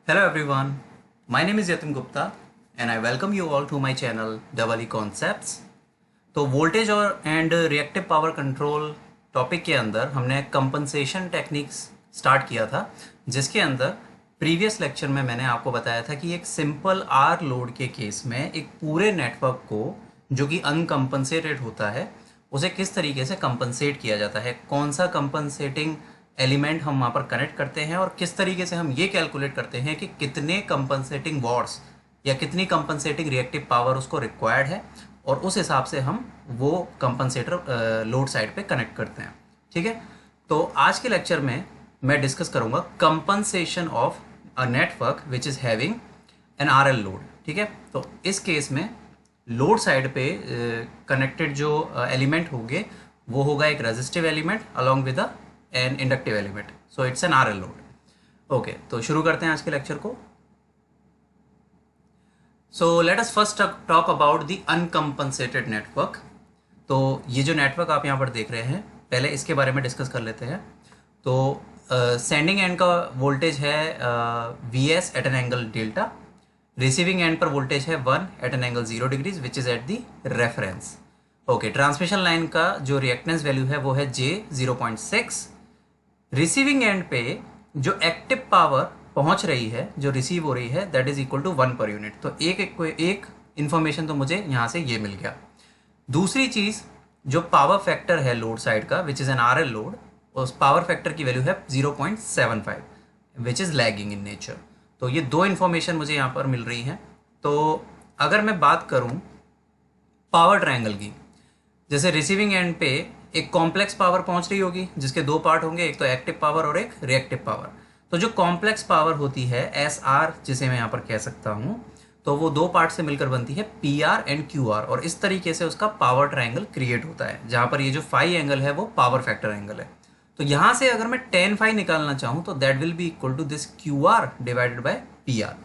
Hello everyone, my name is Yatin Gupta and I welcome you all to my channel Double E Concepts। तो voltage और and reactive power control topic के अंदर हमने compensation techniques start किया था, जिसके अंदर प्रीवियस लेक्चर में मैंने आपको बताया था कि एक सिंपल आर लोड के केस में एक पूरे नेटवर्क को जो कि अनकम्पनसेटेड होता है उसे किस तरीके से कंपनसेट किया जाता है, कौन सा कंपनसेटिंग एलिमेंट हम वहाँ पर कनेक्ट करते हैं और किस तरीके से हम ये कैलकुलेट करते हैं कि कितने कंपनसेटिंग वॉट्स या कितनी कंपनसेटिंग रिएक्टिव पावर उसको रिक्वायर्ड है और उस हिसाब से हम वो कंपनसेटर लोड साइड पे कनेक्ट करते हैं। ठीक है, तो आज के लेक्चर में मैं डिस्कस करूँगा compensation of a network which is having an R L load. ठीक है, तो इस केस में लोड साइड पे कनेक्टेड जो एलिमेंट होंगे वो होगा एक resistive element along with an inductive element, so it's an R L load. Okay, तो शुरू करते हैं आज के लेक्चर को। So let us first talk about the uncompensated network. तो ये जो नेटवर्क आप यहाँ पर देख रहे हैं, पहले इसके बारे में डिस्कस कर लेते हैं। तो सेंडिंग एंड का वोल्टेज है V S at an angle delta, receiving end पर वोल्टेज है 1 at an angle 0 degrees which is at the reference. Okay, transmission line का जो रिएक्टेंस वैल्यू है वो है J 0.6। रिसीविंग एंड पे जो एक्टिव पावर पहुंच रही है, जो रिसीव हो रही है, that is equal to 1 per unit. तो एक इन्फॉर्मेशन तो मुझे यहाँ से ये मिल गया। दूसरी चीज़, जो पावर फैक्टर है लोड साइड का which is an R L load, उस पावर फैक्टर की वैल्यू है 0.75 which is lagging in nature. तो ये दो इन्फॉर्मेशन मुझे यहाँ पर मिल रही हैं। तो अगर मैं बात करूँ पावर ट्रायंगल की, जैसे रिसीविंग एंड पे एक कॉम्प्लेक्स पावर पहुंच रही होगी जिसके दो पार्ट होंगे, एक तो एक्टिव पावर और एक रिएक्टिव पावर। तो जो कॉम्प्लेक्स पावर होती है एस आर, जिसे मैं यहाँ पर कह सकता हूँ, तो वो दो पार्ट से मिलकर बनती है P R and Q R, और इस तरीके से उसका पावर ट्रायंगल क्रिएट होता है, जहाँ पर ये जो फाई एंगल है वो पावर फैक्टर एंगल है। तो यहाँ से अगर मैं टेन फाई निकालना चाहूँ तो that will be equal to this Q R divided by P R.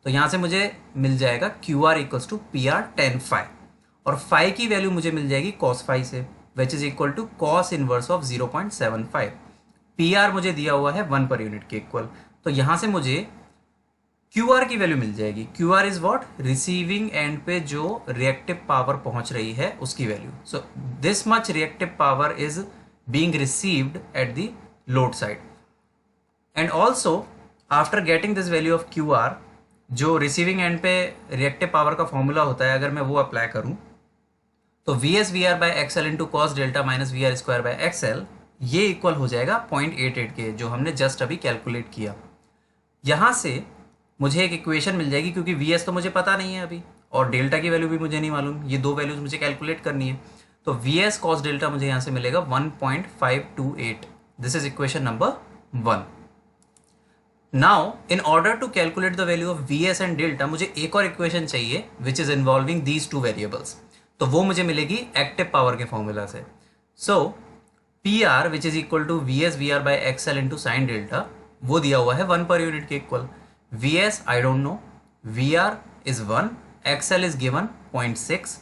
तो यहाँ से मुझे मिल जाएगा Q R equals to P R tan phi, और फाई की वैल्यू मुझे मिल जाएगी कॉस फाई से, which is equal to cos inverse of 0.75। P R मुझे दिया हुआ है 1 पर यूनिट के इक्वल। तो यहाँ से मुझे क्यू आर की वैल्यू मिल जाएगी। Q R is what, receiving end पे जो रिएक्टिव पावर पहुंच रही है उसकी value. So this much reactive power is being received at the load side. And also after getting this value of Q R, जो receiving end पे reactive power का formula होता है, अगर मैं वो अप्लाई करूं तो V S V R by XL into cos delta minus V R square by XL, ये इक्वल हो जाएगा 0.88 के, जो हमने जस्ट अभी कैलकुलेट किया। यहाँ से मुझे एक इक्वेशन मिल जाएगी, क्योंकि वी एस तो मुझे पता नहीं है अभी और डेल्टा की वैल्यू भी मुझे नहीं मालूम, ये दो वैल्यूज मुझे कैलकुलेट करनी है। तो वी एस कॉस डेल्टा मुझे यहाँ से मिलेगा 1.528। This is equation number 1। Now in order to calculate the value of V S and delta, मुझे एक और इक्वेशन चाहिए which is involving these two variables. तो वो मुझे मिलेगी एक्टिव पावर के फॉर्मूला से। So P R which is equal to V S V R by XL into sine delta, वो दिया हुआ है 1 पर यूनिट के equal. V S I don't no, V R is 1, XL is given 0.6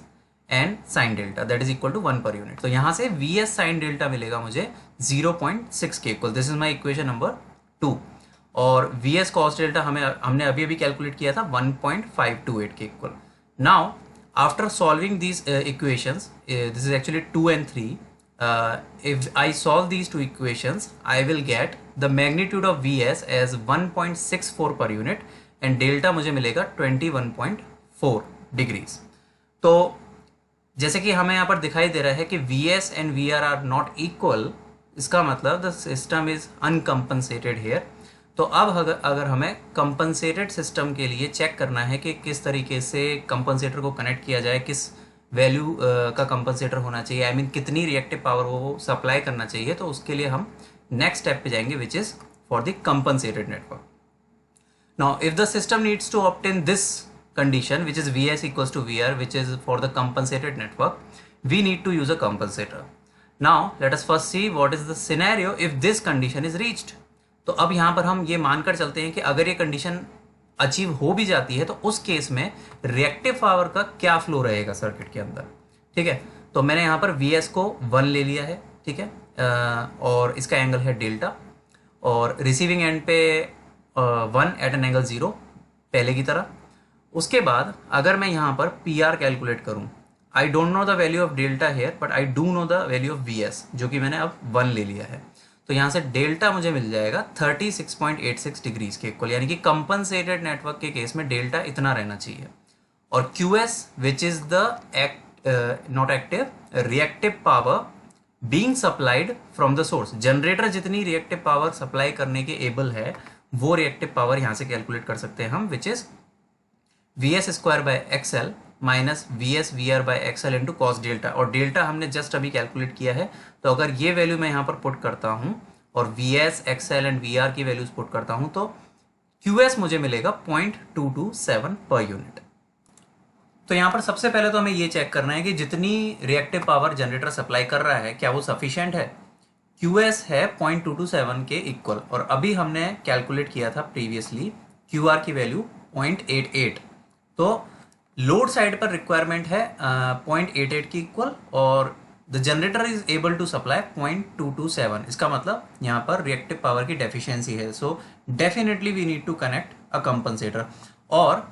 and sine delta that is equal to 1 per unit. तो यहाँ से V S sine delta मिलेगा मुझे 0.6 के equal. This is my equation number 2। और V S cos delta हमने अभी अभी कैलकुलेट किया था 1.528 के equal. Now after solving these equations, this is actually 2 and 3, if I solve these two equations, I will get the magnitude of Vs as 1.64 per unit and delta मुझे मिलेगा 21.4 degrees. तो जैसे कि हमें यहाँ पर दिखाई दे रहा है कि Vs and Vr are not equal, इसका मतलब the system is uncompensated here। तो अब अगर हमें कंपनसेटेड सिस्टम के लिए चेक करना है कि किस तरीके से कंपनसेटर को कनेक्ट किया जाए, किस वैल्यू का कंपनसेटर होना चाहिए, आई मीन कितनी रिएक्टिव पावर वो सप्लाई करना चाहिए, तो उसके लिए हम नेक्स्ट स्टेप पे जाएंगे which is for the compensated network. Now if the system needs to obtain this condition which is V S equals to V R which is for the compensated network, we need to use a compensator. Now let us first see what is the scenario if this condition is reached. तो अब यहाँ पर हम ये मानकर चलते हैं कि अगर ये कंडीशन अचीव हो भी जाती है तो उस केस में रिएक्टिव पावर का क्या फ्लो रहेगा सर्किट के अंदर। ठीक है, तो मैंने यहाँ पर वी एस को 1 ले लिया है। ठीक है, और इसका एंगल है डेल्टा, और रिसीविंग एंड पे 1 एट एन एंगल 0 पहले की तरह। उसके बाद अगर मैं यहाँ पर पी आर कैलकुलेट करूँ, I don't know the value of delta here but I do know the value of V S, जो कि मैंने अब 1 ले लिया है। तो यहाँ से डेल्टा मुझे मिल जाएगा 36.86 डिग्रीज के इक्वल, यानी कि कंपनसेटेड नेटवर्क के केस में डेल्टा इतना रहना चाहिए। और Q S which is the not active reactive power being supplied from the source, generator जितनी रिएक्टिव पावर सप्लाई करने के एबल है वो रिएक्टिव पावर यहाँ से कैलकुलेट कर सकते हैं हम, which is V S square by X L minus V S V R by X L into cos delta. और डेल्टा हमने जस्ट अभी कैलकुलेट किया है, तो अगर ये वैल्यू मैं यहाँ पर पुट करता हूँ और V S X L and V R की वैल्यूज पुट करता हूँ तो क्यू एस मुझे मिलेगा 0.227 पर यूनिट। तो यहाँ पर सबसे पहले तो हमें ये चेक करना है कि जितनी रिएक्टिव पावर जनरेटर सप्लाई कर रहा है क्या वो सफिशिएंट है। क्यू एस है 0.227 के इक्वल, और अभी हमने कैलकुलेट किया था प्रीवियसली क्यू आर की वैल्यू 0.88। तो लोड साइड पर रिक्वायरमेंट है 0.88 की इक्वल और the generator is able to supply 0.227। इसका मतलब यहाँ पर रिएक्टिव पावर की डेफिशिएंसी है। So definitely we need to connect a compensator. और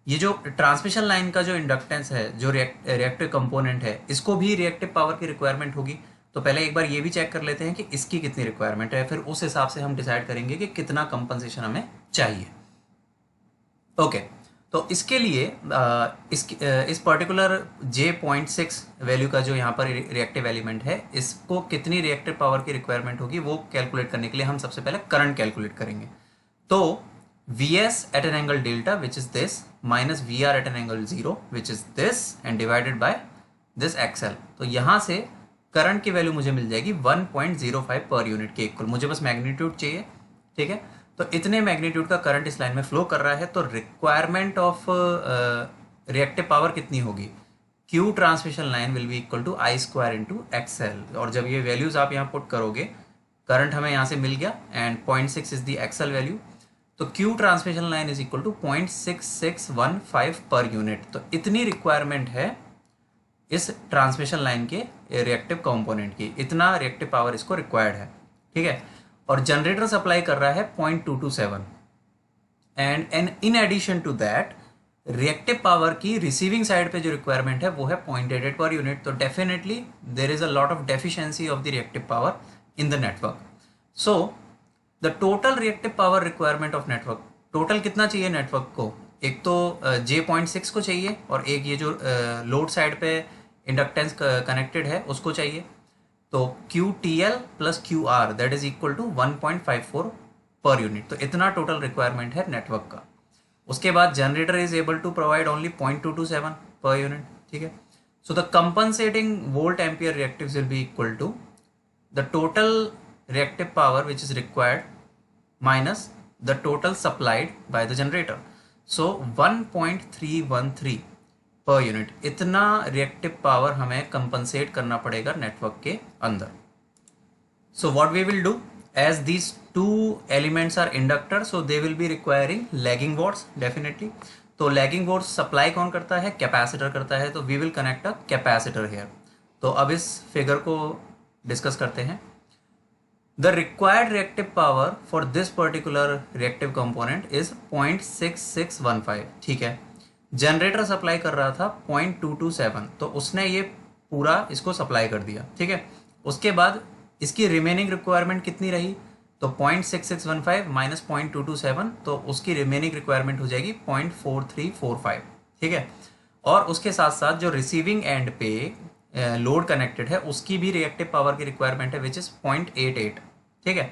ये जो ट्रांसमिशन लाइन का जो इंडक्टेंस है, जो रिएक्टिव कंपोनेंट है, इसको भी रिएक्टिव पावर की रिक्वायरमेंट होगी। तो पहले एक बार ये भी चेक कर लेते हैं कि इसकी कितनी रिक्वायरमेंट है, फिर उस हिसाब से हम डिसाइड करेंगे कि कितना कंपनसेशन हमें चाहिए। ओके, तो इसके लिए इस पर्टिकुलर J.6 वैल्यू का जो यहाँ पर रिएक्टिव एलिमेंट है, इसको कितनी रिएक्टिव पावर की रिक्वायरमेंट होगी वो कैलकुलेट करने के लिए हम सबसे पहले करंट कैलकुलेट करेंगे। तो Vs at an angle delta which is this minus Vr at an angle 0 which is this and divided by this XL। तो यहाँ से करंट की वैल्यू मुझे मिल जाएगी 1.05 पर यूनिट के इक्वल। मुझे बस मैग्नीट्यूड चाहिए, ठीक है। तो इतने मैग्नीट्यूड का करंट इस लाइन में फ्लो कर रहा है, तो रिक्वायरमेंट ऑफ रिएक्टिव पावर कितनी होगी, Q transmission line will be equal to I square into XL। और जब ये वैल्यूज आप यहाँ पुट करोगे, करंट हमें यहाँ से मिल गया and 0.6 is the XL value, तो Q transmission line is equal to 0.6615 per unit. तो इतनी रिक्वायरमेंट है इस ट्रांसमिशन लाइन के रिएक्टिव कंपोनेंट की, इतना रिएक्टिव पावर इसको रिक्वायर्ड है, ठीक है। और जनरेटर सप्लाई कर रहा है 0.227 and in addition to that reactive power की रिसीविंग साइड पे जो रिक्वायरमेंट है वो है 0.88 पर यूनिट। तो definitely there is a lot of deficiency of the reactive power in the network. So the total reactive power requirement of network, total कितना चाहिए नेटवर्क को, एक तो J.6 को चाहिए और एक ये जो लोड साइड पे इंडक्टेंस कनेक्टेड है उसको चाहिए। तो QTL प्लस QR that is equal to 1.54 per unit. तो इतना टोटल रिक्वायरमेंट है नेटवर्क का। उसके बाद generator is able to provide only 0.227 per unit, ठीक है। So the compensating volt ampere reactives will be equal to the total reactive power which is required minus the total supplied by the generator. So 1.313 per unit इतना reactive power हमें compensate करना पड़ेगा network के अंदर। So what we will do, as these two elements are inductor, so they will be requiring lagging watts definitely। तो lagging watts supply कौन करता है, कैपेसिटर करता है। तो we will connect a capacitor here। तो अब इस फिगर को डिस्कस करते हैं। The required reactive power for this particular reactive component is 0.6615, ठीक है। जनरेटर सप्लाई कर रहा था 0.227, तो उसने ये पूरा इसको सप्लाई कर दिया, ठीक है। उसके बाद इसकी रिमेनिंग रिक्वायरमेंट कितनी रही, तो 0.6615 माइनस 0.227, तो उसकी रिमेनिंग रिक्वायरमेंट हो जाएगी 0.4345, ठीक है। और उसके साथ साथ जो रिसीविंग एंड पे लोड कनेक्टेड है उसकी भी रिएक्टिव पावर की रिक्वायरमेंट है विच इज 0.88, ठीक है।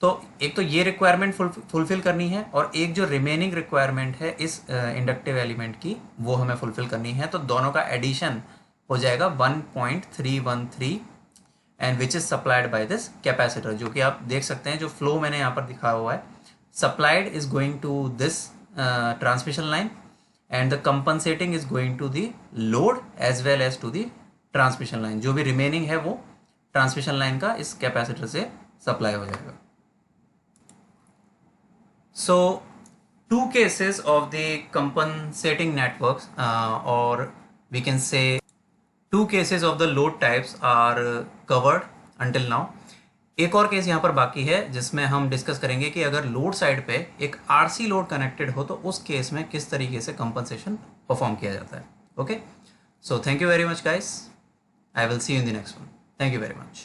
तो एक तो ये रिक्वायरमेंट फुलफिल करनी है और एक जो रिमेनिंग रिक्वायरमेंट है इस इंडक्टिव एलिमेंट की वो हमें फुलफिल करनी है। तो दोनों का एडिशन हो जाएगा 1.313 and which is supplied by this capacitor, जो कि आप देख सकते हैं जो फ्लो मैंने यहाँ पर दिखा हुआ है, supplied is going to this transmission line and the compensating is going to the load as well as to the transmission line. जो भी रिमेनिंग है वो ट्रांसमिशन लाइन का इस कैपेसिटर से सप्लाई हो जाएगा। So two cases of the compensating networks और we can say two cases of the load types are covered until now। एक और केस यहाँ पर बाकी है जिसमें हम डिस्कस करेंगे कि अगर लोड साइड पे एक आरसी लोड कनेक्टेड हो तो उस केस में किस तरीके से कंपनसेशन परफॉर्म किया जाता है. Okay, so thank you very much guys. I will see you in the next one. Thank you very much.